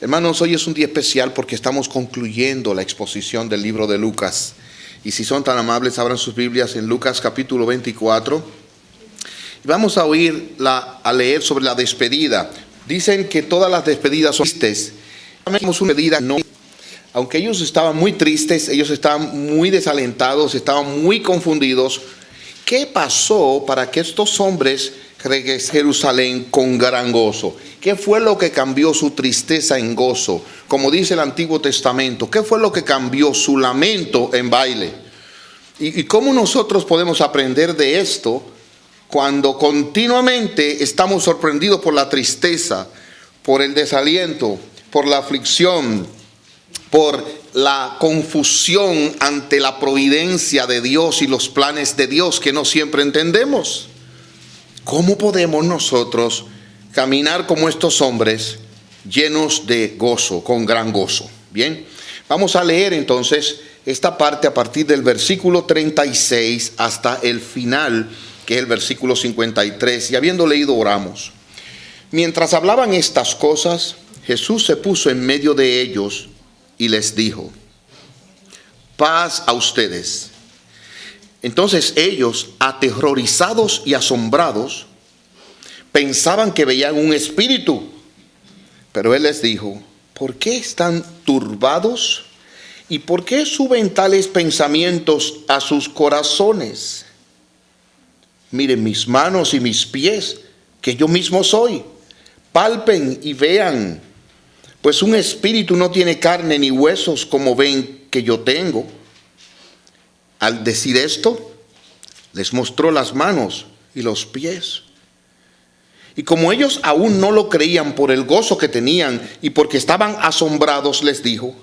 Hermanos, hoy es un día especial porque estamos concluyendo la exposición del libro de Lucas. Y si son tan amables, abran sus Biblias en Lucas capítulo 24. Y vamos a leer sobre la despedida. Dicen que todas las despedidas son tristes. Tenemos una despedida, no. Aunque ellos estaban muy tristes, ellos estaban muy desalentados, estaban muy confundidos. ¿Qué pasó para que estos hombres regresen a Jerusalén con gran gozo? ¿Qué fue lo que cambió su tristeza en gozo? Como dice el Antiguo Testamento, ¿qué fue lo que cambió su lamento en baile? ¿Y cómo nosotros podemos aprender de esto cuando continuamente estamos sorprendidos por la tristeza, por el desaliento, por la aflicción, por la confusión ante la providencia de Dios y los planes de Dios que no siempre entendemos? ¿Cómo podemos nosotros caminar como estos hombres llenos de gozo, con gran gozo? Bien, vamos a leer entonces esta parte a partir del versículo 36 hasta el final, que es el versículo 53. Y habiendo leído, oramos. Mientras hablaban estas cosas, Jesús se puso en medio de ellos y les dijo: paz a ustedes. Entonces ellos, aterrorizados y asombrados, pensaban que veían un espíritu. Pero él les dijo: ¿por qué están turbados? ¿Y por qué suben tales pensamientos a sus corazones? Miren mis manos y mis pies, que yo mismo soy. Palpen y vean, pues un espíritu no tiene carne ni huesos como ven que yo tengo. Al decir esto, les mostró las manos y los pies. Y como ellos aún no lo creían por el gozo que tenían y porque estaban asombrados, les dijo: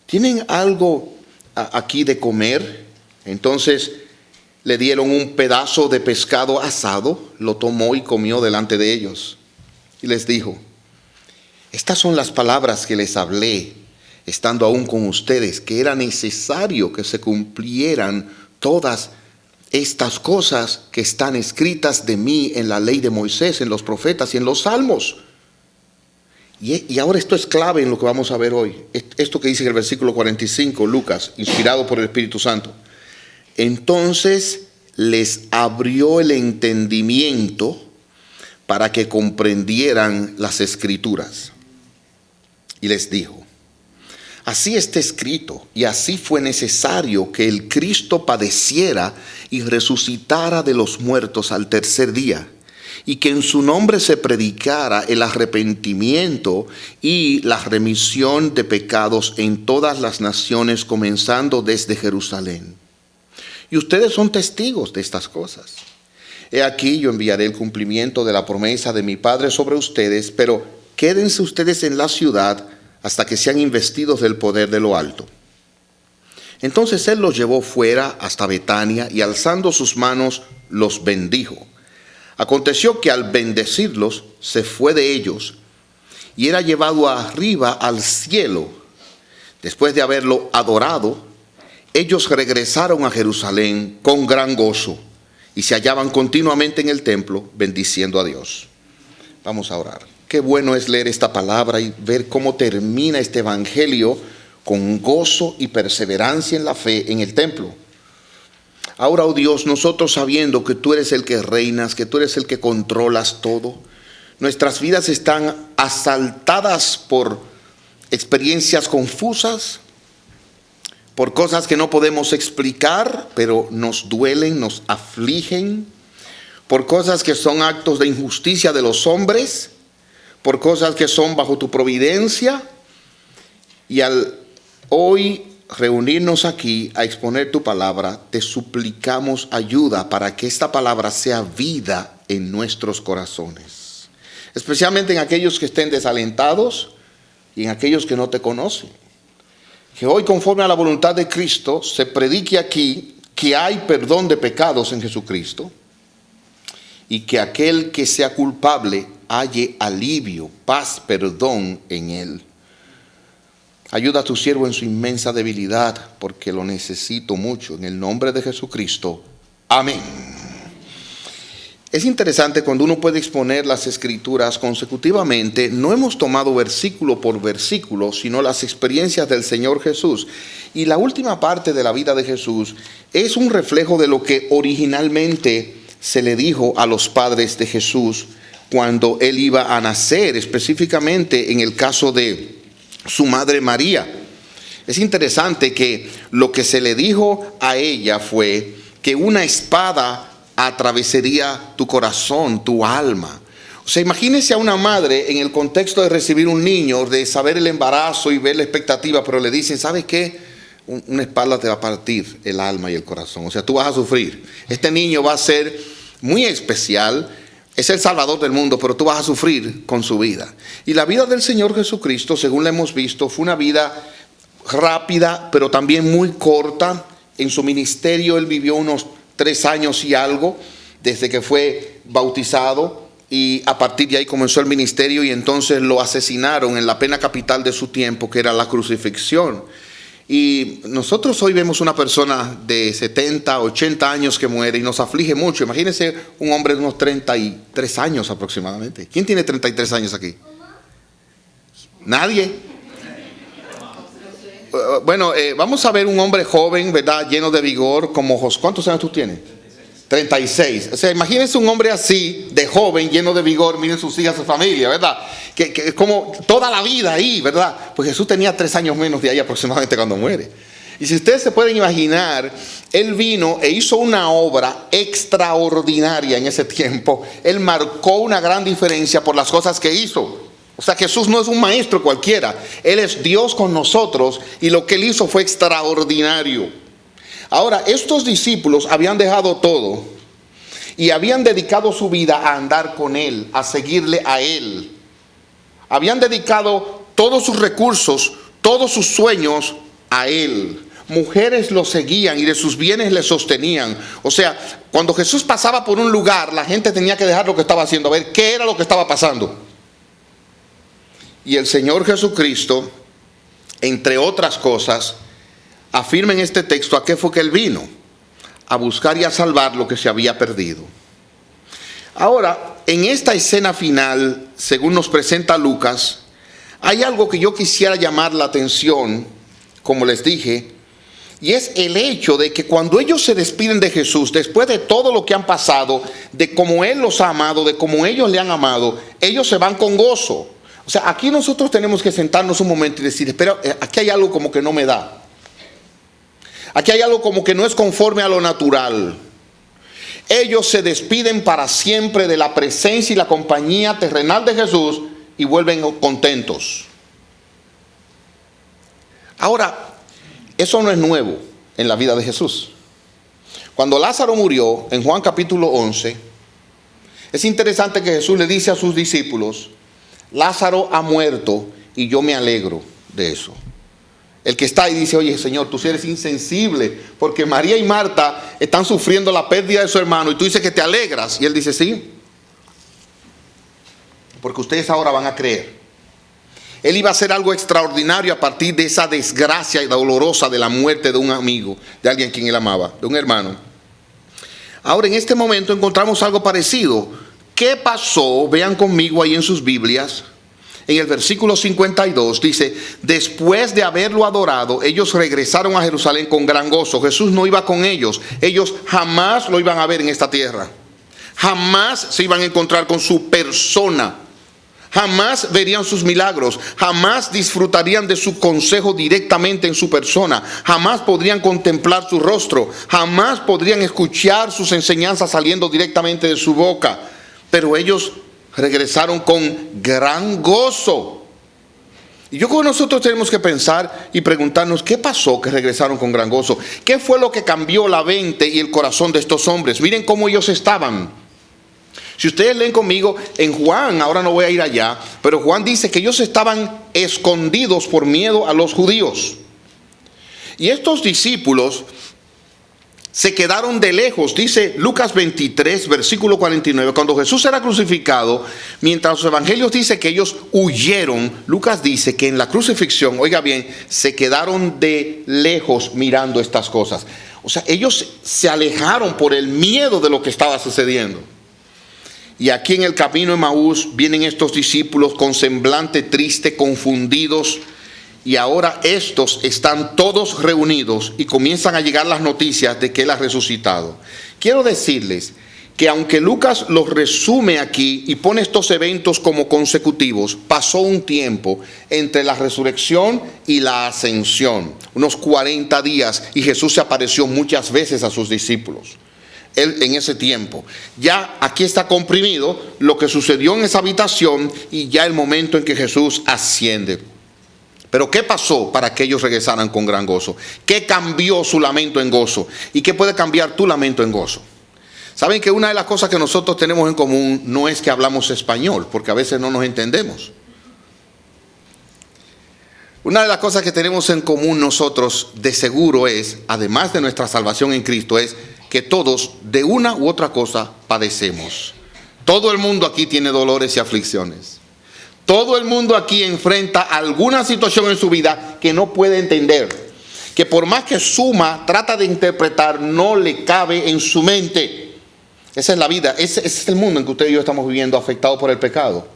¿tienen algo aquí de comer? Entonces le dieron un pedazo de pescado asado, lo tomó y comió delante de ellos. Y les dijo: estas son las palabras que les hablé, estando aún con ustedes, que era necesario que se cumplieran todas estas cosas que están escritas de mí en la ley de Moisés, en los profetas y en los salmos. Y ahora esto es clave en lo que vamos a ver hoy. Esto que dice en el versículo 45, Lucas, inspirado por el Espíritu Santo. Entonces les abrió el entendimiento para que comprendieran las Escrituras. Y les dijo: así está escrito, y así fue necesario que el Cristo padeciera y resucitara de los muertos al tercer día, y que en su nombre se predicara el arrepentimiento y la remisión de pecados en todas las naciones, comenzando desde Jerusalén. Y ustedes son testigos de estas cosas. He aquí, yo enviaré el cumplimiento de la promesa de mi Padre sobre ustedes, pero quédense ustedes en la ciudad hasta que sean investidos del poder de lo alto. Entonces él los llevó fuera hasta Betania y alzando sus manos los bendijo. Aconteció que al bendecirlos se fue de ellos y era llevado arriba al cielo. Después de haberlo adorado, ellos regresaron a Jerusalén con gran gozo y se hallaban continuamente en el templo bendiciendo a Dios. Vamos a orar. Qué bueno es leer esta palabra y ver cómo termina este evangelio con gozo y perseverancia en la fe en el templo. Ahora, oh Dios, nosotros sabiendo que tú eres el que reinas, que tú eres el que controlas todo, nuestras vidas están asaltadas por experiencias confusas, por cosas que no podemos explicar, pero nos duelen, nos afligen, por cosas que son actos de injusticia de los hombres, por cosas que son bajo tu providencia. Y al hoy reunirnos aquí a exponer tu palabra, te suplicamos ayuda para que esta palabra sea vida en nuestros corazones, especialmente en aquellos que estén desalentados y en aquellos que no te conocen. Que hoy, conforme a la voluntad de Cristo, se predique aquí que hay perdón de pecados en Jesucristo y que aquel que sea culpable halle alivio, paz, perdón en él. Ayuda a tu siervo en su inmensa debilidad, porque lo necesito mucho. En el nombre de Jesucristo. Amén. Es interesante cuando uno puede exponer las escrituras consecutivamente. No hemos tomado versículo por versículo, sino las experiencias del Señor Jesús. Y la última parte de la vida de Jesús es un reflejo de lo que originalmente se le dijo a los padres de Jesús cuando él iba a nacer, específicamente en el caso de su madre María. Es interesante que lo que se le dijo a ella fue que una espada atravesaría tu corazón, tu alma. O sea, imagínese a una madre en el contexto de recibir un niño, de saber el embarazo y ver la expectativa, pero le dicen, ¿sabes qué? Una espada te va a partir el alma y el corazón. O sea, tú vas a sufrir. Este niño va a ser muy especial, es el Salvador del mundo, pero tú vas a sufrir con su vida. Y la vida del Señor Jesucristo, según la hemos visto, fue una vida rápida, pero también muy corta. En su ministerio él vivió unos 3 años y algo, desde que fue bautizado, y a partir de ahí comenzó el ministerio, y entonces lo asesinaron en la pena capital de su tiempo, que era la crucifixión. Y nosotros hoy vemos una persona de 70, 80 años que muere y nos aflige mucho. Imagínense un hombre de unos 33 años aproximadamente. ¿Quién tiene 33 años aquí? ¿Nadie? Bueno, vamos a ver un hombre joven, ¿verdad? Lleno de vigor, como José. ¿Cuántos años tú tienes? 36. O sea, imagínense un hombre así, de joven, lleno de vigor. Miren sus hijas, su familia, ¿verdad? Que es como toda la vida ahí, ¿verdad? Pues Jesús tenía 3 años menos de ahí aproximadamente cuando muere. Y si ustedes se pueden imaginar, él vino e hizo una obra extraordinaria en ese tiempo. Él marcó una gran diferencia por las cosas que hizo. O sea, Jesús no es un maestro cualquiera. Él es Dios con nosotros, y lo que él hizo fue extraordinario. Ahora, estos discípulos habían dejado todo y habían dedicado su vida a andar con él, a seguirle a él. Habían dedicado todos sus recursos, todos sus sueños a él. Mujeres lo seguían y de sus bienes le sostenían. O sea, cuando Jesús pasaba por un lugar, la gente tenía que dejar lo que estaba haciendo, a ver qué era lo que estaba pasando. Y el Señor Jesucristo, entre otras cosas, afirma en este texto a qué fue que él vino: a buscar y a salvar lo que se había perdido. Ahora, en esta escena final, según nos presenta Lucas, hay algo que yo quisiera llamar la atención, como les dije, y es el hecho de que cuando ellos se despiden de Jesús, después de todo lo que han pasado, de cómo Él los ha amado, de cómo ellos le han amado, ellos se van con gozo. O sea, aquí nosotros tenemos que sentarnos un momento y decir, espera, aquí hay algo como que no me da. Aquí hay algo como que no es conforme a lo natural. Ellos se despiden para siempre de la presencia y la compañía terrenal de Jesús y vuelven contentos. Ahora, eso no es nuevo en la vida de Jesús. Cuando Lázaro murió, en Juan capítulo 11, es interesante que Jesús le dice a sus discípulos, Lázaro ha muerto y yo me alegro de eso. El que está ahí dice, oye Señor, tú sí eres insensible, porque María y Marta están sufriendo la pérdida de su hermano y tú dices que te alegras. Y él dice, sí, porque ustedes ahora van a creer. Él iba a hacer algo extraordinario a partir de esa desgracia dolorosa de la muerte de un amigo, de alguien a quien él amaba, de un hermano. Ahora, en este momento encontramos algo parecido. ¿Qué pasó? Vean conmigo ahí en sus Biblias. En el versículo 52 dice, después de haberlo adorado, ellos regresaron a Jerusalén con gran gozo. Jesús no iba con ellos. Ellos jamás lo iban a ver en esta tierra. Jamás se iban a encontrar con su persona. Jamás verían sus milagros. Jamás disfrutarían de su consejo directamente en su persona. Jamás podrían contemplar su rostro. Jamás podrían escuchar sus enseñanzas saliendo directamente de su boca. Pero ellos regresaron con gran gozo. Y yo creo que nosotros tenemos que pensar y preguntarnos, ¿qué pasó que regresaron con gran gozo? ¿Qué fue lo que cambió la mente y el corazón de estos hombres? Miren cómo ellos estaban. Si ustedes leen conmigo en Juan, ahora no voy a ir allá, pero Juan dice que ellos estaban escondidos por miedo a los judíos. Y estos discípulos se quedaron de lejos. Dice Lucas 23, versículo 49, cuando Jesús era crucificado, mientras los evangelios dicen que ellos huyeron, Lucas dice que en la crucifixión, oiga bien, se quedaron de lejos mirando estas cosas. O sea, ellos se alejaron por el miedo de lo que estaba sucediendo. Y aquí en el camino de Emaús vienen estos discípulos con semblante triste, confundidos. Y ahora estos están todos reunidos y comienzan a llegar las noticias de que Él ha resucitado. Quiero decirles que aunque Lucas los resume aquí y pone estos eventos como consecutivos, pasó un tiempo entre la resurrección y la ascensión, unos 40 días, y Jesús se apareció muchas veces a sus discípulos. Él en ese tiempo, ya aquí está comprimido lo que sucedió en esa habitación y ya el momento en que Jesús asciende. Pero ¿qué pasó para que ellos regresaran con gran gozo? ¿Qué cambió su lamento en gozo? ¿Y qué puede cambiar tu lamento en gozo? Saben que una de las cosas que nosotros tenemos en común no es que hablamos español, porque a veces no nos entendemos. Una de las cosas que tenemos en común nosotros de seguro es, además de nuestra salvación en Cristo, es que todos de una u otra cosa padecemos. Todo el mundo aquí tiene dolores y aflicciones. Todo el mundo aquí enfrenta alguna situación en su vida que no puede entender, que por más que suma, trata de interpretar, no le cabe en su mente. Esa es la vida, ese es el mundo en que usted y yo estamos viviendo, afectado por el pecado.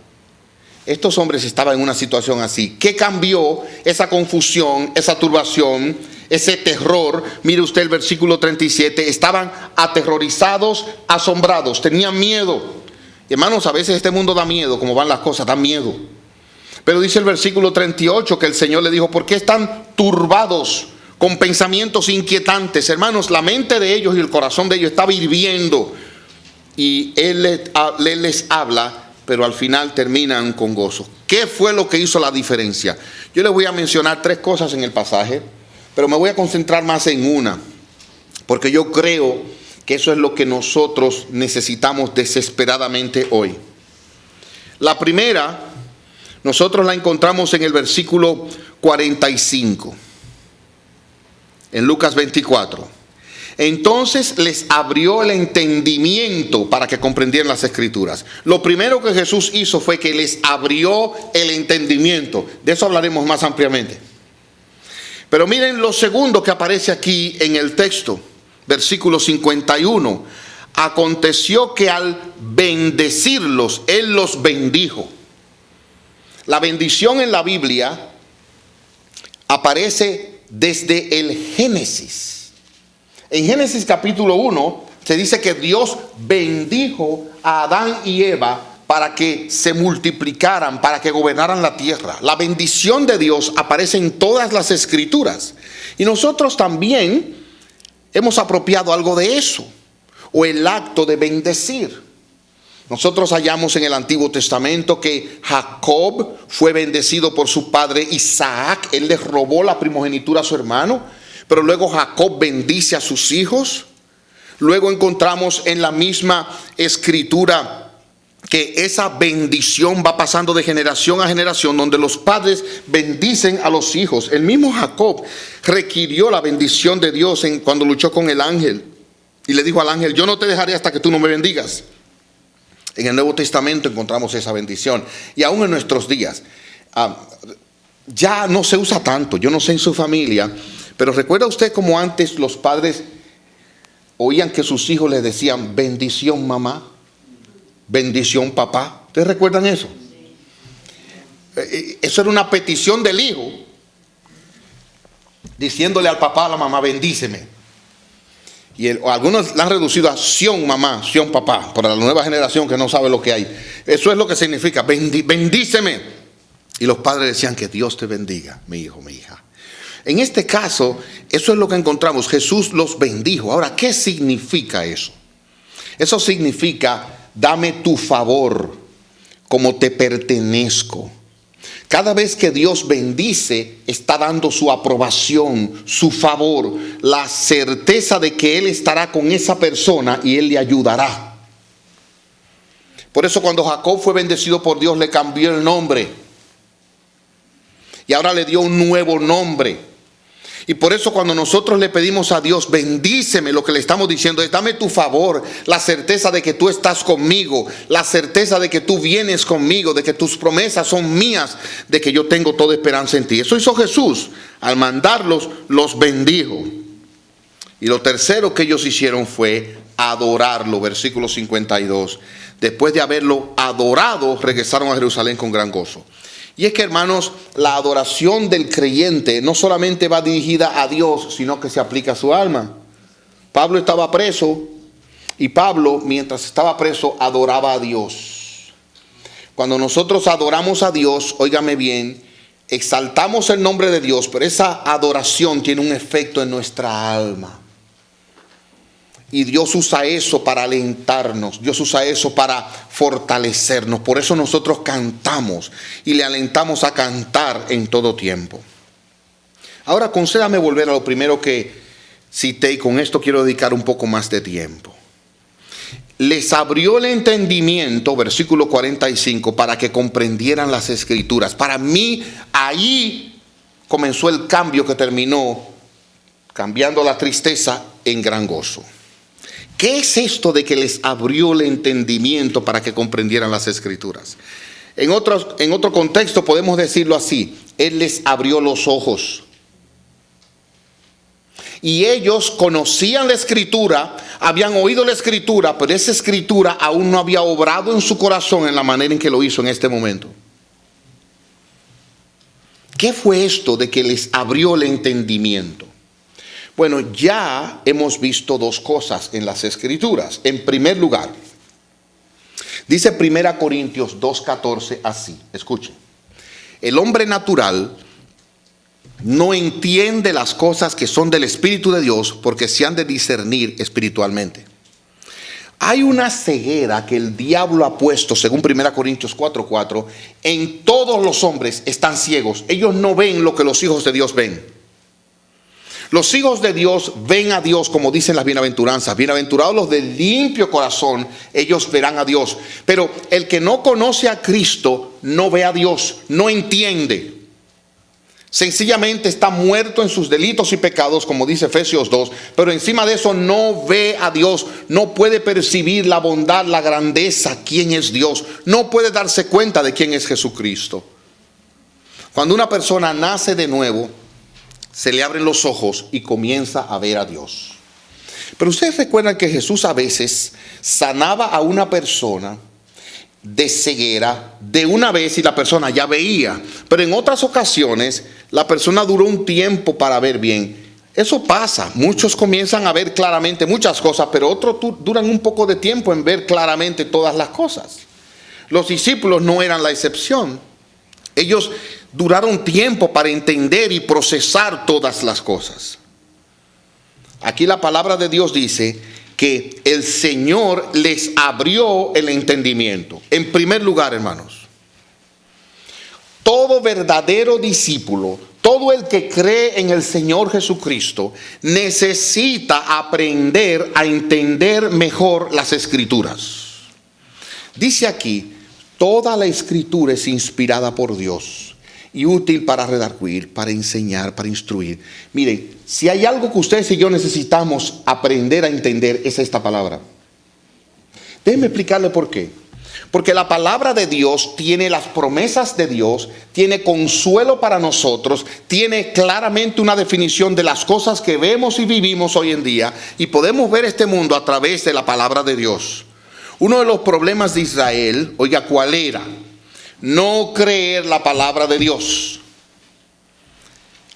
Estos hombres estaban en una situación así. ¿Qué cambió esa confusión, esa turbación, ese terror? Mire usted el versículo 37, estaban aterrorizados, asombrados, tenían miedo. Hermanos, a veces este mundo da miedo, como van las cosas, da miedo. Pero dice el versículo 38 que el Señor le dijo, ¿por qué están turbados con pensamientos inquietantes? Hermanos, la mente de ellos y el corazón de ellos estaba hirviendo. Y Él les habla, pero al final terminan con gozo. ¿Qué fue lo que hizo la diferencia? Yo les voy a mencionar 3 cosas en el pasaje, pero me voy a concentrar más en una, porque yo creo que eso es lo que nosotros necesitamos desesperadamente hoy. La primera, nosotros la encontramos en el versículo 45, en Lucas 24. Entonces les abrió el entendimiento para que comprendieran las Escrituras. Lo primero que Jesús hizo fue que les abrió el entendimiento. De eso hablaremos más ampliamente. Pero miren lo segundo que aparece aquí en el texto, versículo 51. Aconteció que al bendecirlos, Él los bendijo. La bendición en la Biblia aparece desde el Génesis. En Génesis capítulo 1 se dice que Dios bendijo a Adán y Eva para que se multiplicaran, para que gobernaran la tierra. La bendición de Dios aparece en todas las Escrituras. Y nosotros también hemos apropiado algo de eso, o el acto de bendecir. Nosotros hallamos en el Antiguo Testamento que Jacob fue bendecido por su padre Isaac. Él le robó la primogenitura a su hermano. Pero luego Jacob bendice a sus hijos. Luego encontramos en la misma escritura que esa bendición va pasando de generación a generación, donde los padres bendicen a los hijos. El mismo Jacob requirió la bendición de Dios cuando luchó con el ángel. Y le dijo al ángel, yo no te dejaré hasta que tú no me bendigas. En el Nuevo Testamento encontramos esa bendición. Y aún en nuestros días, ya no se usa tanto. Yo no sé en su familia, pero ¿recuerda usted cómo antes los padres oían que sus hijos les decían bendición mamá, bendición papá? ¿Ustedes recuerdan eso? Eso era una petición del hijo, diciéndole al papá, a la mamá, bendíceme. Y algunos la han reducido a Sion mamá, Sion papá, para la nueva generación que no sabe lo que hay. Eso es lo que significa, bendíceme. Y los padres decían, que Dios te bendiga, mi hijo, mi hija. En este caso, eso es lo que encontramos. Jesús los bendijo. Ahora, ¿qué significa eso? Eso significa, dame tu favor, como te pertenezco. Cada vez que Dios bendice, está dando su aprobación, su favor, la certeza de que Él estará con esa persona y Él le ayudará. Por eso cuando Jacob fue bendecido por Dios, le cambió el nombre. Y ahora le dio un nuevo nombre. Y por eso cuando nosotros le pedimos a Dios, bendíceme, lo que le estamos diciendo es, dame tu favor, la certeza de que tú estás conmigo, la certeza de que tú vienes conmigo, de que tus promesas son mías, de que yo tengo toda esperanza en ti. Eso hizo Jesús. Al mandarlos, los bendijo. Y lo tercero que ellos hicieron fue adorarlo. Versículo 52. después de haberlo adorado, regresaron a Jerusalén con gran gozo. Y es que, hermanos, la adoración del creyente no solamente va dirigida a Dios, sino que se aplica a su alma. Pablo estaba preso y Pablo, mientras estaba preso, adoraba a Dios. Cuando nosotros adoramos a Dios, óigame bien, exaltamos el nombre de Dios, pero esa adoración tiene un efecto en nuestra alma. Y Dios usa eso para alentarnos, Dios usa eso para fortalecernos. Por eso nosotros cantamos y le alentamos a cantar en todo tiempo. Ahora concédame volver a lo primero que cité, y con esto quiero dedicar un poco más de tiempo. Les abrió el entendimiento, versículo 45, para que comprendieran las Escrituras. Para mí, ahí comenzó el cambio que terminó cambiando la tristeza en gran gozo. ¿Qué es esto de que les abrió el entendimiento para que comprendieran las Escrituras? En otro contexto podemos decirlo así: Él les abrió los ojos. Y ellos conocían la Escritura, habían oído la Escritura, pero esa Escritura aún no había obrado en su corazón en la manera en que lo hizo en este momento. ¿Qué fue esto de que les abrió el entendimiento? Bueno, ya hemos visto dos cosas en las Escrituras. En primer lugar, dice 1 Corintios 2:14 así, escuchen: el hombre natural no entiende las cosas que son del Espíritu de Dios, porque se han de discernir espiritualmente. Hay una ceguera que el diablo ha puesto, según 1 Corintios 4:4, en todos los hombres están ciegos. Ellos no ven lo que los hijos de Dios ven. Los hijos de Dios ven a Dios, como dicen las bienaventuranzas. Bienaventurados los de limpio corazón, ellos verán a Dios. Pero el que no conoce a Cristo no ve a Dios, no entiende. Sencillamente está muerto en sus delitos y pecados, como dice Efesios 2. Pero encima de eso no ve a Dios, no puede percibir la bondad, la grandeza, quién es Dios. No puede darse cuenta de quién es Jesucristo. Cuando una persona nace de nuevo, se le abren los ojos y comienza a ver a Dios. Pero ustedes recuerdan que Jesús a veces sanaba a una persona de ceguera de una vez y la persona ya veía. Pero en otras ocasiones la persona duró un tiempo para ver bien. Eso pasa. Muchos comienzan a ver claramente muchas cosas, pero otros duran un poco de tiempo en ver claramente todas las cosas. Los discípulos no eran la excepción. Ellos duraron tiempo para entender y procesar todas las cosas. Aquí la palabra de Dios dice que el Señor les abrió el entendimiento. En primer lugar, hermanos, todo verdadero discípulo, todo el que cree en el Señor Jesucristo, necesita aprender a entender mejor las Escrituras. Dice aquí: toda la Escritura es inspirada por Dios y útil para redarguir, para enseñar, para instruir. Miren, si hay algo que ustedes y yo necesitamos aprender a entender, es esta palabra. Déjenme explicarle por qué. Porque la palabra de Dios tiene las promesas de Dios, tiene consuelo para nosotros, tiene claramente una definición de las cosas que vemos y vivimos hoy en día, y podemos ver este mundo a través de la palabra de Dios. Uno de los problemas de Israel, oiga, ¿cuál era? No creer la palabra de Dios.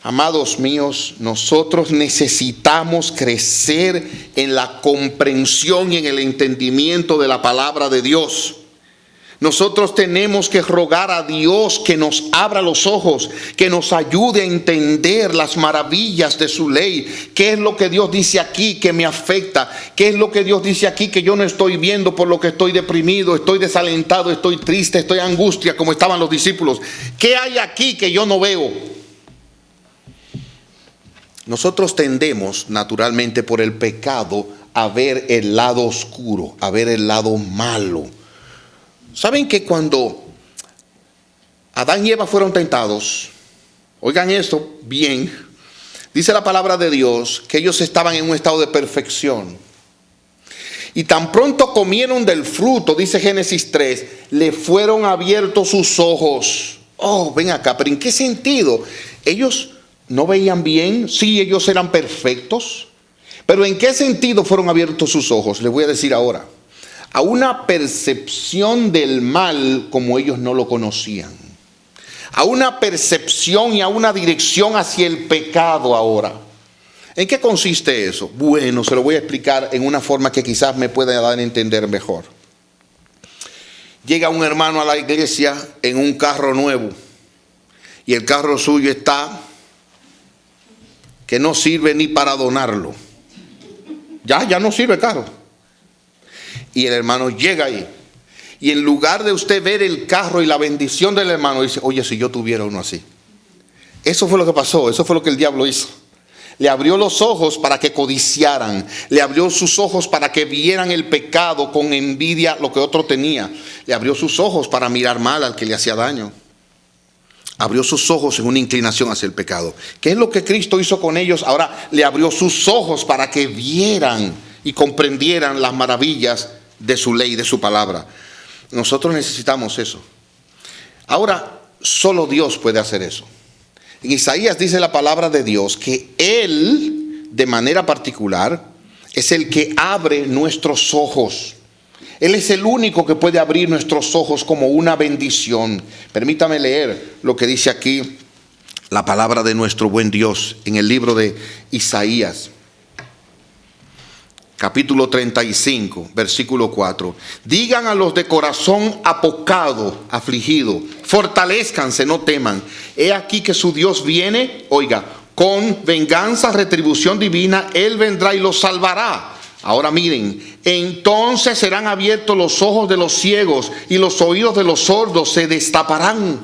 Amados míos, nosotros necesitamos crecer en la comprensión y en el entendimiento de la palabra de Dios. Nosotros tenemos que rogar a Dios que nos abra los ojos, que nos ayude a entender las maravillas de su ley. ¿Qué es lo que Dios dice aquí que me afecta? ¿Qué es lo que Dios dice aquí que yo no estoy viendo, por lo que estoy deprimido, estoy desalentado, estoy triste, estoy en angustia, como estaban los discípulos? ¿Qué hay aquí que yo no veo? Nosotros tendemos naturalmente por el pecado a ver el lado oscuro, a ver el lado malo. ¿Saben que cuando Adán y Eva fueron tentados, oigan esto bien, dice la palabra de Dios que ellos estaban en un estado de perfección? Y tan pronto comieron del fruto, dice Génesis 3, le fueron abiertos sus ojos. Oh, ven acá, pero ¿en qué sentido? Ellos no veían bien, sí, ellos eran perfectos, pero ¿en qué sentido fueron abiertos sus ojos? Les voy a decir ahora. a una percepción del mal como ellos no lo conocían, a una percepción y a una dirección hacia el pecado ahora. ¿En qué consiste eso? Bueno, se lo voy a explicar en una forma que quizás me pueda dar a entender mejor. Llega un hermano a la iglesia en un carro nuevo y el carro suyo está que no sirve ni para donarlo. Ya no sirve el carro. Y el hermano llega ahí y en lugar de usted ver el carro y la bendición del hermano, dice: oye, si yo tuviera uno así. Eso fue lo que pasó, eso fue lo que el diablo hizo. Le abrió los ojos para que codiciaran. Le abrió sus ojos para que vieran el pecado con envidia, lo que otro tenía. Le abrió sus ojos para mirar mal al que le hacía daño. Abrió sus ojos en una inclinación hacia el pecado. ¿Qué es lo que Cristo hizo con ellos? Ahora le abrió sus ojos para que vieran y comprendieran las maravillas de su ley, de su palabra. Nosotros necesitamos eso. Ahora, solo Dios puede hacer eso. En Isaías dice la palabra de Dios que Él, de manera particular, es el que abre nuestros ojos. Él es el único que puede abrir nuestros ojos como una bendición. Permítame leer lo que dice aquí la palabra de nuestro buen Dios en el libro de Isaías. Capítulo 35, versículo 4. Digan a los de corazón apocado, afligido, fortalezcanse, no teman. He aquí que su Dios viene, oiga, con venganza, retribución divina, Él vendrá y los salvará. Ahora miren, entonces serán abiertos los ojos de los ciegos y los oídos de los sordos se destaparán.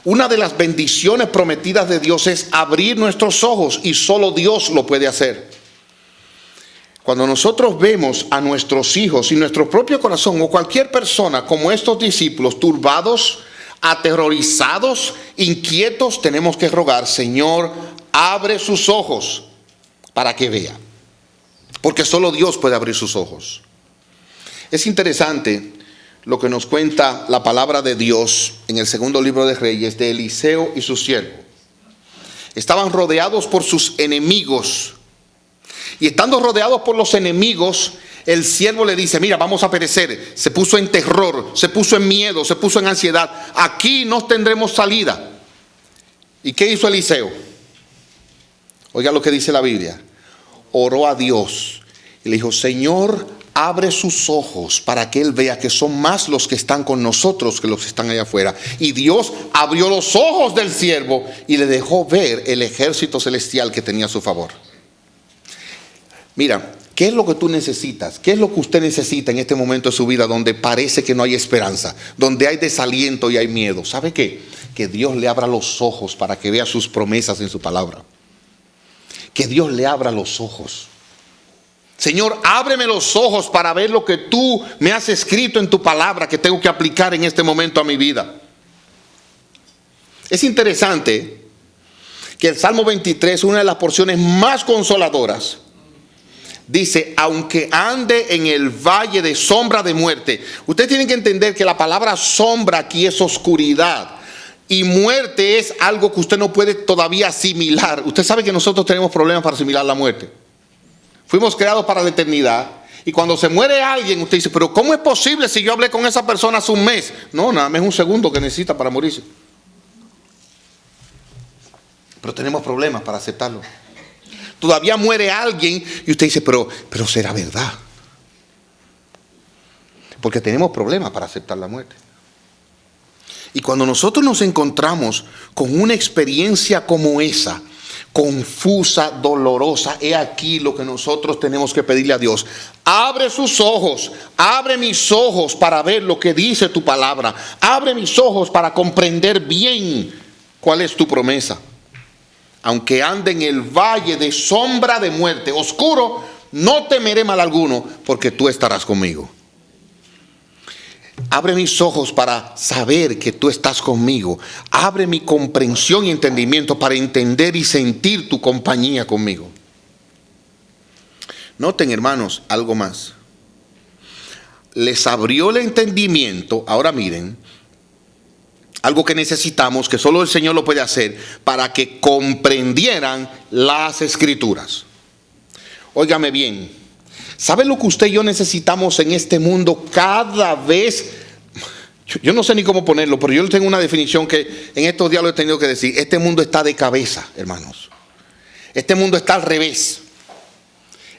Una de las bendiciones prometidas de Dios es abrir nuestros ojos y solo Dios lo puede hacer. Cuando nosotros vemos a nuestros hijos y nuestro propio corazón o cualquier persona como estos discípulos turbados, aterrorizados, inquietos, tenemos que rogar: Señor, abre sus ojos para que vea. Porque solo Dios puede abrir sus ojos. Es interesante lo que nos cuenta la palabra de Dios en el segundo libro de Reyes de Eliseo y su siervo. Estaban rodeados por sus enemigos. Y estando rodeados por los enemigos, el siervo le dice: mira, vamos a perecer. Se puso en terror, se puso en miedo, se puso en ansiedad. Aquí no tendremos salida. ¿Y qué hizo Eliseo? Oiga lo que dice la Biblia. Oró a Dios y le dijo: Señor, abre sus ojos para que él vea que son más los que están con nosotros que los que están allá afuera. Y Dios abrió los ojos del siervo y le dejó ver el ejército celestial que tenía a su favor. Mira, ¿qué es lo que tú necesitas? ¿Qué es lo que usted necesita en este momento de su vida donde parece que no hay esperanza? Donde hay desaliento y hay miedo. ¿Sabe qué? Que Dios le abra los ojos para que vea sus promesas en su palabra. Que Dios le abra los ojos. Señor, ábreme los ojos para ver lo que tú me has escrito en tu palabra que tengo que aplicar en este momento a mi vida. Es interesante que el Salmo 23, una de las porciones más consoladoras, dice: aunque ande en el valle de sombra de muerte. Usted tiene que entender que la palabra sombra aquí es oscuridad. Y muerte es algo que usted no puede todavía asimilar. Usted sabe que nosotros tenemos problemas para asimilar la muerte. Fuimos creados para la eternidad. Y cuando se muere alguien, usted dice: pero ¿cómo es posible si yo hablé con esa persona hace un mes? No, nada más es un segundo que necesita para morirse. Pero tenemos problemas para aceptarlo. Todavía muere alguien y usted dice: pero será verdad. Porque tenemos problemas para aceptar la muerte. Y cuando nosotros nos encontramos con una experiencia como esa, confusa, dolorosa, he aquí lo que nosotros tenemos que pedirle a Dios: abre sus ojos, abre mis ojos para ver lo que dice tu palabra, abre mis ojos para comprender bien cuál es tu promesa. Aunque ande en el valle de sombra de muerte, oscuro, no temeré mal alguno, porque tú estarás conmigo. Abre mis ojos para saber que tú estás conmigo. Abre mi comprensión y entendimiento para entender y sentir tu compañía conmigo. Noten, hermanos, algo más. Les abrió el entendimiento. Ahora miren, algo que necesitamos, que solo el Señor lo puede hacer, para que comprendieran las Escrituras. Óigame bien. ¿Sabe lo que usted y yo necesitamos en este mundo cada vez? Yo no sé ni cómo ponerlo, pero yo tengo una definición que en estos días lo he tenido que decir. Este mundo está de cabeza, hermanos. Este mundo está al revés.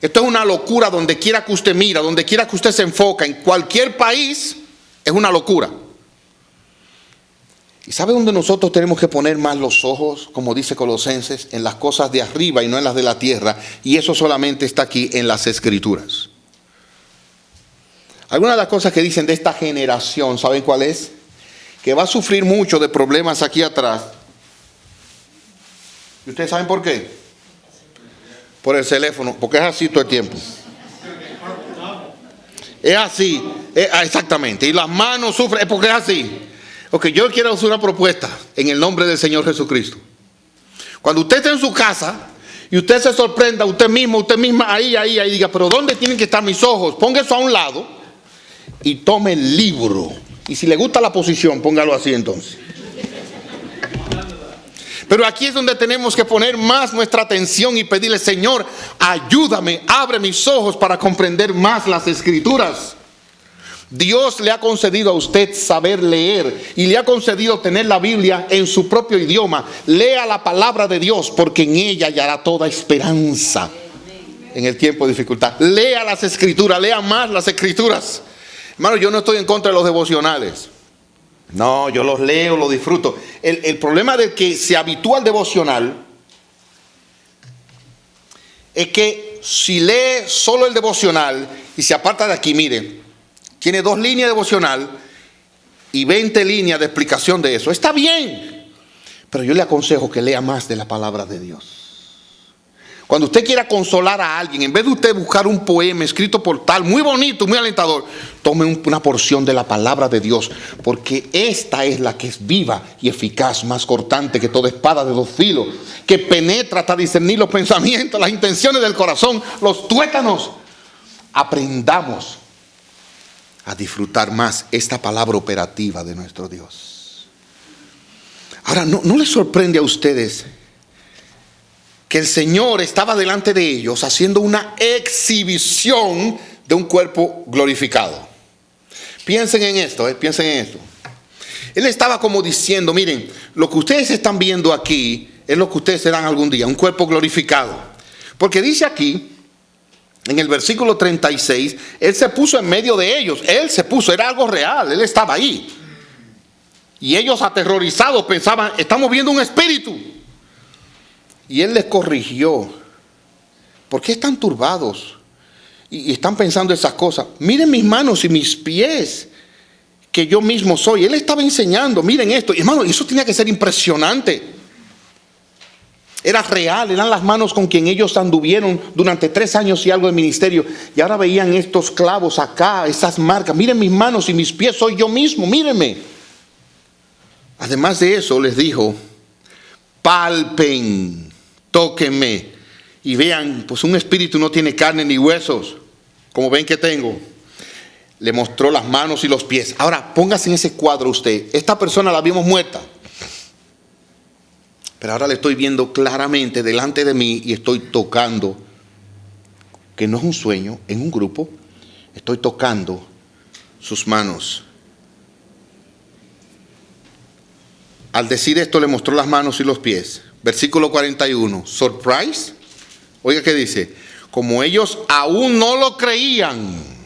Esto es una locura donde quiera que usted mira, donde quiera que usted se enfoca, en cualquier país es una locura. ¿Y sabe dónde nosotros tenemos que poner más los ojos, como dice Colosenses? En las cosas de arriba y no en las de la tierra. Y eso solamente está aquí en las Escrituras. Algunas de las cosas que dicen de esta generación, ¿saben cuál es? Que va a sufrir mucho de problemas aquí atrás. ¿Y ustedes saben por qué? Por el teléfono, porque es así todo el tiempo. Es así, exactamente. Y las manos sufren, es porque es así. Ok, yo quiero hacer una propuesta en el nombre del Señor Jesucristo. Cuando usted esté en su casa y usted se sorprenda, usted mismo, usted misma, ahí, diga, pero ¿dónde tienen que estar mis ojos? Ponga eso a un lado y tome el libro. Y si le gusta la posición, póngalo así entonces. Pero aquí es donde tenemos que poner más nuestra atención y pedirle, Señor, ayúdame, abre mis ojos para comprender más las Escrituras. Dios le ha concedido a usted saber leer y le ha concedido tener la Biblia en su propio idioma. Lea la palabra de Dios porque en ella hallará toda esperanza en el tiempo de dificultad. Lea las Escrituras, lea más las Escrituras. Hermano, yo no estoy en contra de los devocionales. No, yo los leo, los disfruto. El problema de que se habitúa al devocional es que si lee solo el devocional y se aparta de aquí, mire, tiene 2 líneas devocional y 20 líneas de explicación de eso. Está bien, pero yo le aconsejo que lea más de la palabra de Dios. Cuando usted quiera consolar a alguien, en vez de usted buscar un poema escrito por tal, muy bonito, muy alentador, tome una porción de la palabra de Dios, porque esta es la que es viva y eficaz, más cortante que toda espada de 2 filos, que penetra hasta discernir los pensamientos, las intenciones del corazón, los tuétanos. Aprendamos a disfrutar más esta palabra operativa de nuestro Dios. Ahora, ¿no les sorprende a ustedes que el Señor estaba delante de ellos haciendo una exhibición de un cuerpo glorificado? Piensen en esto, piensen en esto. Él estaba como diciendo, miren, lo que ustedes están viendo aquí es lo que ustedes serán algún día, un cuerpo glorificado. Porque dice aquí, en el versículo 36, Él se puso en medio de ellos. Él se puso, era algo real, Él estaba ahí. Y ellos aterrorizados pensaban, estamos viendo un espíritu. Y Él les corrigió. ¿Por qué están turbados? Y están pensando esas cosas. Miren mis manos y mis pies, que yo mismo soy. Él estaba enseñando, miren esto. Y hermano, eso tenía que ser impresionante. Era real, eran las manos con quien ellos anduvieron durante 3 años y algo de ministerio. Y ahora veían estos clavos acá, esas marcas. Miren mis manos y mis pies, soy yo mismo, mírenme. Además de eso les dijo, palpen, tóquenme y vean, pues un espíritu no tiene carne ni huesos, como ven que tengo. Le mostró las manos y los pies. Ahora póngase en ese cuadro usted. Esta persona la vimos muerta, pero ahora le estoy viendo claramente delante de mí y estoy tocando, que no es un sueño, en un grupo, estoy tocando sus manos. Al decir esto le mostró las manos y los pies. Versículo 41, surprise. Oiga qué dice, como ellos aún no lo creían,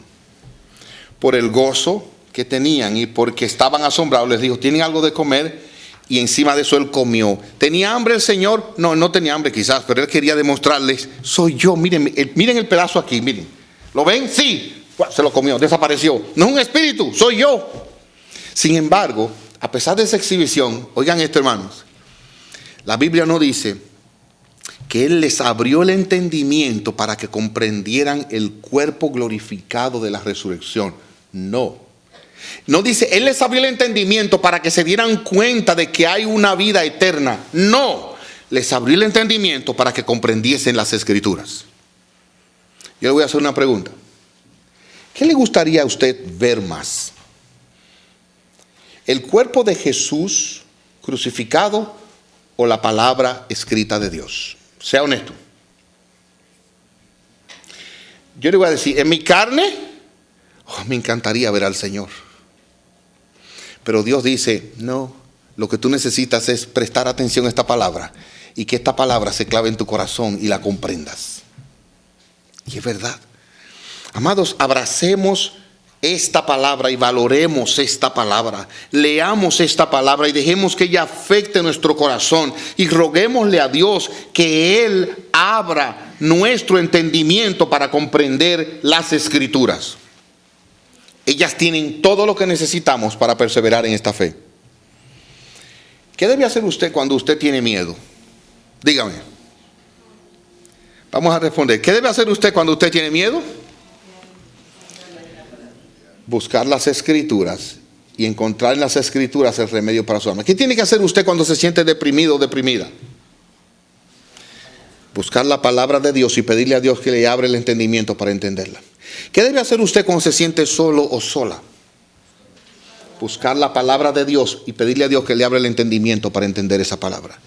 por el gozo que tenían y porque estaban asombrados, les dijo, ¿tienen algo de comer? Y encima de eso Él comió. ¿Tenía hambre el Señor? No, no tenía hambre quizás, pero Él quería demostrarles, soy yo, miren el pedazo aquí, miren. ¿Lo ven? Sí, se lo comió, desapareció. No es un espíritu, soy yo. Sin embargo, a pesar de esa exhibición, oigan esto hermanos, la Biblia no dice que Él les abrió el entendimiento para que comprendieran el cuerpo glorificado de la resurrección. No. No dice, Él les abrió el entendimiento para que se dieran cuenta de que hay una vida eterna. No, les abrió el entendimiento para que comprendiesen las Escrituras. Yo le voy a hacer una pregunta. ¿Qué le gustaría a usted ver más? ¿El cuerpo de Jesús crucificado o la palabra escrita de Dios? Sea honesto. Yo le voy a decir, en mi carne, me encantaría ver al Señor. Pero Dios dice, no, lo que tú necesitas es prestar atención a esta palabra y que esta palabra se clave en tu corazón y la comprendas. Y es verdad. Amados, abracemos esta palabra y valoremos esta palabra. Leamos esta palabra y dejemos que ella afecte nuestro corazón. Y roguémosle a Dios que Él abra nuestro entendimiento para comprender las Escrituras. Ellas tienen todo lo que necesitamos para perseverar en esta fe. ¿Qué debe hacer usted cuando usted tiene miedo? Dígame. Vamos a responder. ¿Qué debe hacer usted cuando usted tiene miedo? Buscar las Escrituras y encontrar en las Escrituras el remedio para su alma. ¿Qué tiene que hacer usted cuando se siente deprimido o deprimida? Buscar la palabra de Dios y pedirle a Dios que le abra el entendimiento para entenderla. ¿Qué debe hacer usted cuando se siente solo o sola? Buscar la palabra de Dios y pedirle a Dios que le abra el entendimiento para entender esa palabra.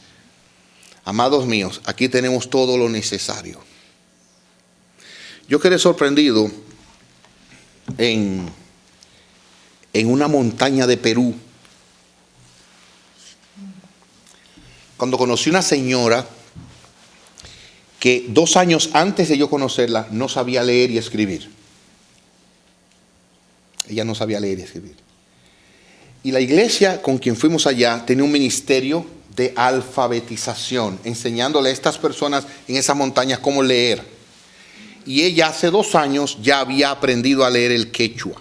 Amados míos, aquí tenemos todo lo necesario. Yo quedé sorprendido en una montaña de Perú, cuando conocí una señora que 2 años antes de yo conocerla no sabía leer y escribir. Ella no sabía leer y escribir. Y la iglesia con quien fuimos allá tenía un ministerio de alfabetización, enseñándole a estas personas en esas montañas cómo leer. Y ella hace 2 años ya había aprendido a leer el quechua.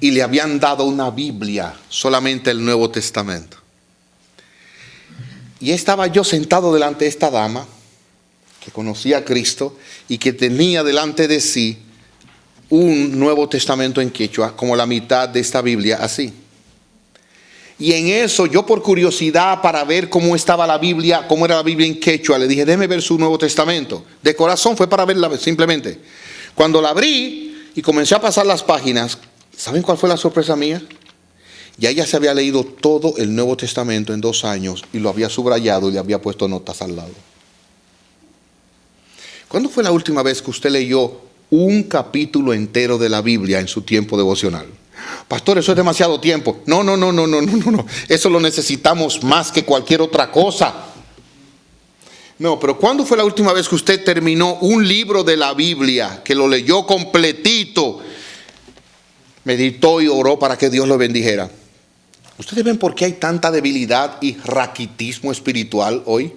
Y le habían dado una Biblia, solamente el Nuevo Testamento. Y estaba yo sentado delante de esta dama, que conocía a Cristo y que tenía delante de sí un Nuevo Testamento en quechua, como la mitad de esta Biblia, así. Y en eso, yo por curiosidad para ver cómo estaba la Biblia, cómo era la Biblia en quechua, le dije, déjeme ver su Nuevo Testamento. De corazón, fue para verla simplemente. Cuando la abrí y comencé a pasar las páginas, ¿saben cuál fue la sorpresa mía? Ya ella se había leído todo el Nuevo Testamento en 2 años y lo había subrayado y le había puesto notas al lado. ¿Cuándo fue la última vez que usted leyó un capítulo entero de la Biblia en su tiempo devocional? Pastor, eso es demasiado tiempo. No. Eso lo necesitamos más que cualquier otra cosa. No, pero ¿cuándo fue la última vez que usted terminó un libro de la Biblia, que lo leyó completito, meditó y oró para que Dios lo bendijera? ¿Ustedes ven por qué hay tanta debilidad y raquitismo espiritual hoy?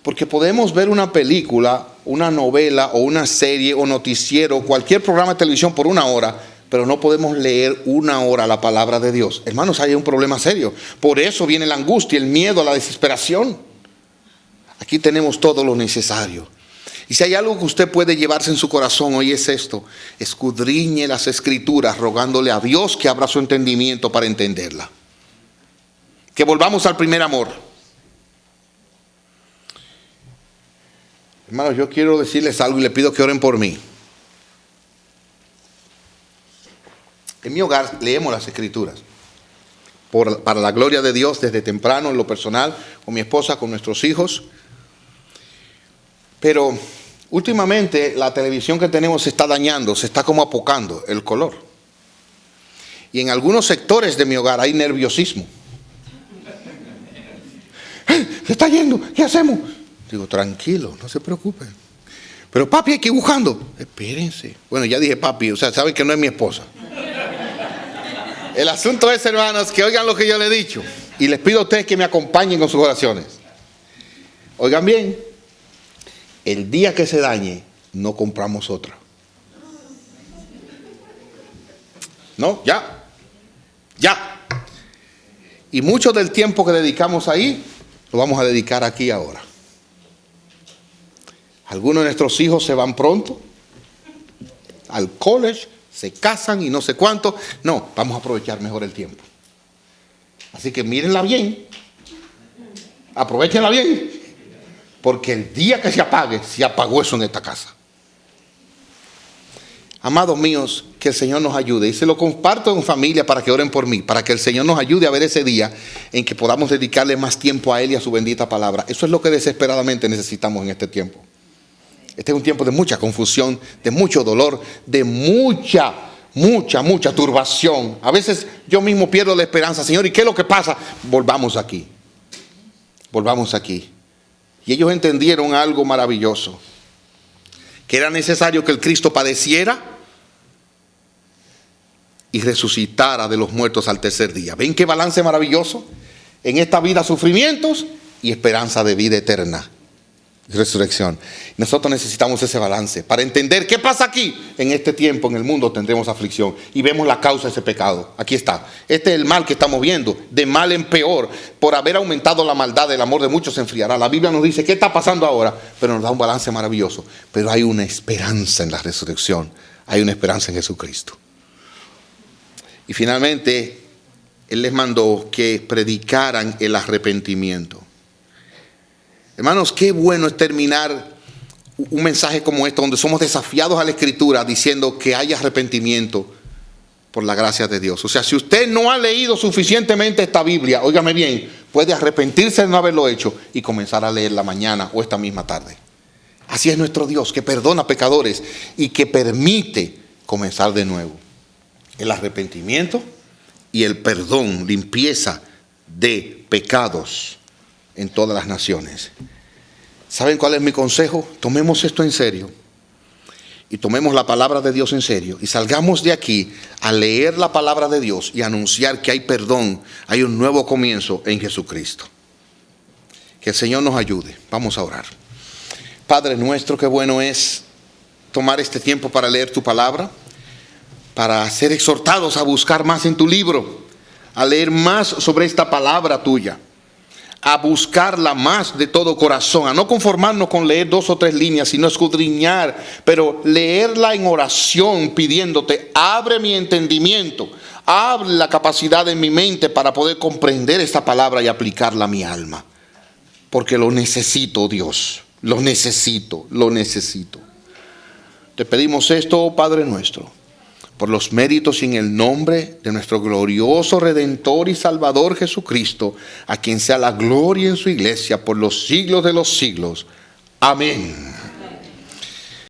Porque podemos ver una película, una novela o una serie o noticiero, cualquier programa de televisión por 1 hora, pero no podemos leer 1 hora la palabra de Dios. Hermanos, hay un problema serio. Por eso viene la angustia, el miedo, la desesperación. Aquí tenemos todo lo necesario. Y si hay algo que usted puede llevarse en su corazón hoy es esto: escudriñe las Escrituras rogándole a Dios que abra su entendimiento para entenderla. Que volvamos al primer amor. Hermanos, yo quiero decirles algo y les pido que oren por mí. En mi hogar leemos las Escrituras para la gloria de Dios desde temprano, en lo personal, con mi esposa, con nuestros hijos. Pero últimamente la televisión que tenemos se está dañando, se está como apocando el color. Y en algunos sectores de mi hogar hay nerviosismo. Se está yendo, ¿qué hacemos? Digo, tranquilo, no se preocupe. Pero papi, hay que ir buscando. Espérense. Bueno, ya dije papi, o sea, saben que no es mi esposa. El asunto es, hermanos, que oigan lo que yo les he dicho. Y les pido a ustedes que me acompañen con sus oraciones. Oigan bien, el día que se dañe, no compramos otra. No, ya. Y mucho del tiempo que dedicamos ahí, lo vamos a dedicar aquí ahora. Algunos de nuestros hijos se van pronto al college, se casan y no sé cuánto. No, vamos a aprovechar mejor el tiempo. Así que mírenla bien, aprovechenla bien, porque el día que se apague, se apagó eso en esta casa. Amados míos, que el Señor nos ayude. Y se lo comparto en familia para que oren por mí, para que el Señor nos ayude a ver ese día en que podamos dedicarle más tiempo a Él y a su bendita palabra. Eso es lo que desesperadamente necesitamos en este tiempo. Este es un tiempo de mucha confusión, de mucho dolor, de mucha turbación. A veces yo mismo pierdo la esperanza. Señor, ¿y qué es lo que pasa? Volvamos aquí. Y ellos entendieron algo maravilloso, que era necesario que el Cristo padeciera y resucitara de los muertos al tercer día. ¿Ven qué balance maravilloso? En esta vida sufrimientos y esperanza de vida eterna. Resurrección. Nosotros necesitamos ese balance para entender qué pasa aquí. En este tiempo, en el mundo, tendremos aflicción y vemos la causa de ese pecado. Aquí está. Este es el mal que estamos viendo, de mal en peor. Por haber aumentado la maldad, el amor de muchos se enfriará. La Biblia nos dice qué está pasando ahora, pero nos da un balance maravilloso. Pero hay una esperanza en la resurrección, hay una esperanza en Jesucristo. Y finalmente, Él les mandó que predicaran el arrepentimiento. Hermanos, qué bueno es terminar un mensaje como este, donde somos desafiados a la Escritura diciendo que hay arrepentimiento por la gracia de Dios. O sea, si usted no ha leído suficientemente esta Biblia, óigame bien, puede arrepentirse de no haberlo hecho y comenzar a leerla mañana o esta misma tarde. Así es nuestro Dios, que perdona pecadores y que permite comenzar de nuevo. El arrepentimiento y el perdón, limpieza de pecados en todas las naciones. ¿Saben cuál es mi consejo? Tomemos esto en serio y tomemos la palabra de Dios en serio y salgamos de aquí a leer la palabra de Dios y anunciar que hay perdón, hay un nuevo comienzo en Jesucristo. Que el Señor nos ayude. Vamos a orar. Padre nuestro, qué bueno es tomar este tiempo para leer tu palabra, para ser exhortados a buscar más en tu libro, a leer más sobre esta palabra tuya, a buscarla más de todo corazón, a no conformarnos con leer 2 o 3 líneas, sino escudriñar, pero leerla en oración, pidiéndote, abre mi entendimiento, abre la capacidad de mi mente para poder comprender esta palabra y aplicarla a mi alma, porque lo necesito, Dios, lo necesito. Te pedimos esto, oh Padre nuestro, por los méritos y en el nombre de nuestro glorioso Redentor y Salvador Jesucristo, a quien sea la gloria en su iglesia por los siglos de los siglos. Amén.